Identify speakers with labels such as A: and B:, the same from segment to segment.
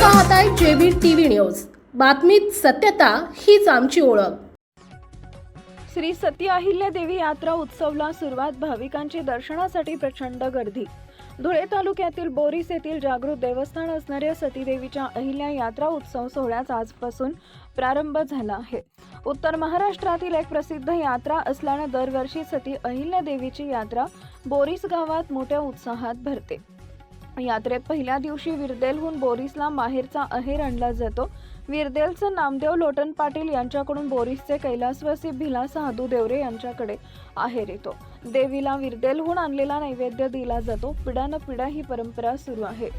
A: पाहताय JB TV news. बातमीत सत्यता हीच आमची ओळख।
B: श्री सती अहिल्या देवी यात्रा उत्सवला सुरुवात। भाविकांची दर्शनासाठी प्रचंड गर्दी। धुळे तालुक्यातील बोरीस येथील जागृत देवस्थान असणाऱ्या सती देवीच्या अहिल्या यात्रा उत्सव सोहळ्याचा आजपासून प्रारंभ झाला आहे। उत्तर महाराष्ट्रातील एक प्रसिद्ध यात्रा असल्याने दरवर्षी सती अहिल्या देवीची यात्रा बोरीस गावात मोठ्या उत्साहात भरते। यात्रेत पहिल्या दिवशी विरदेलहून बोरीसला माहेरचा अहेर आणला जातो। विरदेलचे नामदेव लोटन पाटील यांच्याकडून बोरीसचे कैलासवासी भिला साधू देवरे यांच्याकडे अहेर येतो। देवीला विरदेलहून आणलेला नैवेद्य दिला जातो। पिढ्यान पिढ्या ही परंपरा सुरू आहे।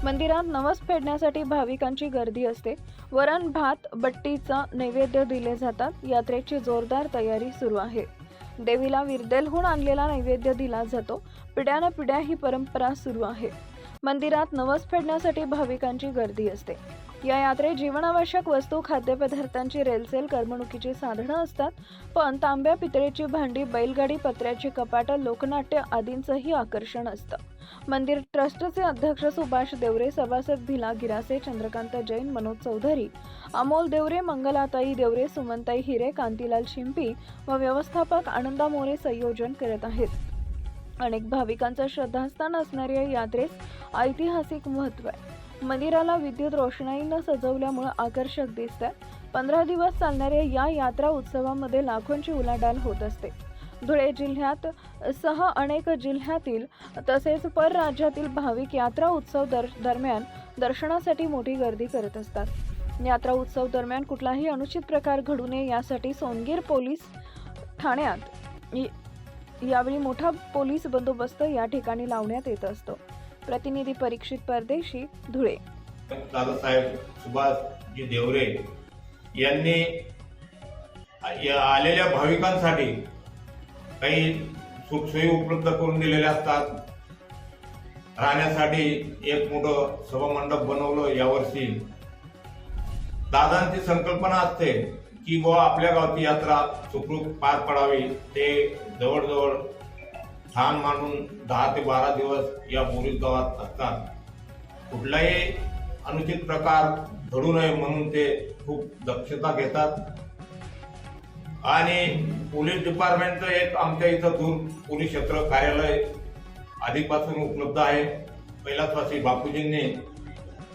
B: मंदिरात नवस फेडण्यासाठी भाविकांची गर्दी असते। वरण भात बट्टीचा नैवेद्य दिले जातात। यात्रेची जोरदार तयारी सुरू आहे। देवीला विरदेलहून आणलेला नैवेद्य दिला जातो। पिढ्यान पिढ्या ही परंपरा सुरू आहे। मंदिरात नवस फेडण्यासाठी भाविकांची गर्दी असते। या यात्रेत जीवनावश्यक वस्तू, खाद्यपदार्थांची रेलसेल, करमणुकीची साधनं असतात। पण तांब्या पितळेची भांडी, बैलगाडी, पत्र्याची कपाटं, लोकनाट्य आदींचंही आकर्षण असतं। मंदिर ट्रस्टचे अध्यक्ष सुभाष देवरे, सभासद भिला गिरासे, चंद्रकांत जैन, मनोज चौधरी, अमोल देवरे, मंगलाताई देवरे, सुमनताई हिरे, कांतीलाल शिंपी व व्यवस्थापक आनंदा मोरे संयोजन करत आहेत। अनेक भाविकांचं श्रद्धास्थान असणाऱ्या यात्रेस ऐतिहासिक महत्त्व आहे। मंदिराला विद्युत रोषणाईनं सजवल्यामुळे आकर्षक दिसतं। 15 दिवस चालणाऱ्या या यात्रा उत्सवामध्ये लाखोंची उलाढाल होत असते। धुळे जिल्ह्यात सह अनेक जिल्ह्यातील तसेच परराज्यातील भाविक यात्रा उत्सव दरम्यान दर्शनासाठी मोठी गर्दी करत असतात। यात्रा उत्सव दरम्यान कुठलाही अनुचित प्रकार घडू नये यासाठी सोनगीर पोलीस ठाण्यात यावेळी मोठा पोलीस बंदोबस्त या ठिकाणी लावण्यात येत असतो। प्रतिनिधी परीक्षित परदेशी, धुळे।
C: दादासाहेब सुभाषजी देवरे यांनी आलेल्या भाविकांसाठी काही सुखसोयी उपलब्ध करून दिलेल्या असतात। राहण्यासाठी एक मोठं सभामंडप बनवलं यावर्षी। दादांची संकल्पना असते की आपल्या गावची यात्रा सुखरूप पार पडावी। ते जवळजवळ ठाण मांडून 10 ते 12 दिवस या बोरीस गावात असतात। कुठलाही अनुचित प्रकार घडू नये म्हणून ते खूप दक्षता घेतात। आणि पोलीस डिपार्टमेंटचं एक आमच्या इथं दूर पोलीस क्षेत्र कार्यालय आधीपासून उपलब्ध आहे। कैलासवासी बापूजींनी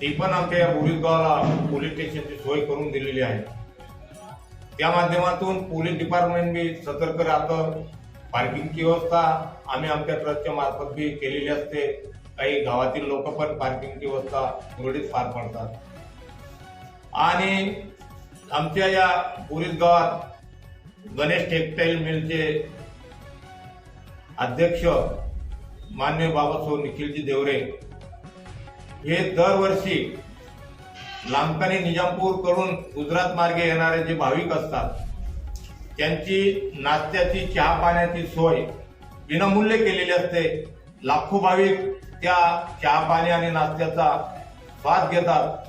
C: ती पण आमच्या या बोरीस गावाला पोलीस स्टेशनची सोय करून दिलेली आहे। त्या माध्यमातून पोलीस डिपार्टमेंट बी सतर्क राहतं। पार्किंगची व्यवस्था आम्ही आमच्या ट्रस्टच्या मार्फत बी केलेली असते। काही गावातील लोक पण पार्किंगची व्यवस्था सुरळीत पार पडतात। आणि आमच्या या बोरीस गावात गणेश टेक्सटाईल मिलचे अध्यक्ष माननीय बाबासाहेब निखिलजी देवरे हे दरवर्षी लांबकानी निजामपूर कडून गुजरात मार्गे येणारे जे भाविक असतात त्यांची नाश्त्याची, चहा पाण्याची सोय विनामूल्य केलेली असते। लाखो भाविक त्या चहा पाणी आणि नाश्त्याचा स्वाद घेतात।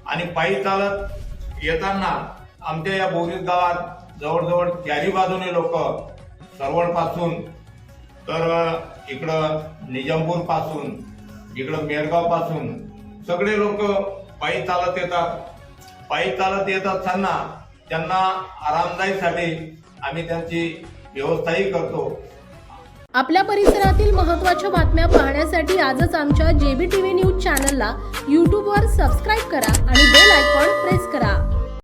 C: आणि पायी चालत येताना आमच्या या बोरीस गावात जवळजवळ चारी बाजूने लोक सरवड पासून तर इकडं निजामपूर पासून, इकडं मेरगाव पासून सगळे लोक पायी चालत येतात। पायी चालत येत असताना त्यांना आरामदायीसाठी आम्ही त्यांची व्यवस्थाही करतो।
A: आपल्या परिसरातील महत्त्वाच्या बातम्या पाहण्यासाठी आजच आमच्या जेबी टीव्ही न्यूज चॅनलला YouTube वर सबस्क्राईब करा आणि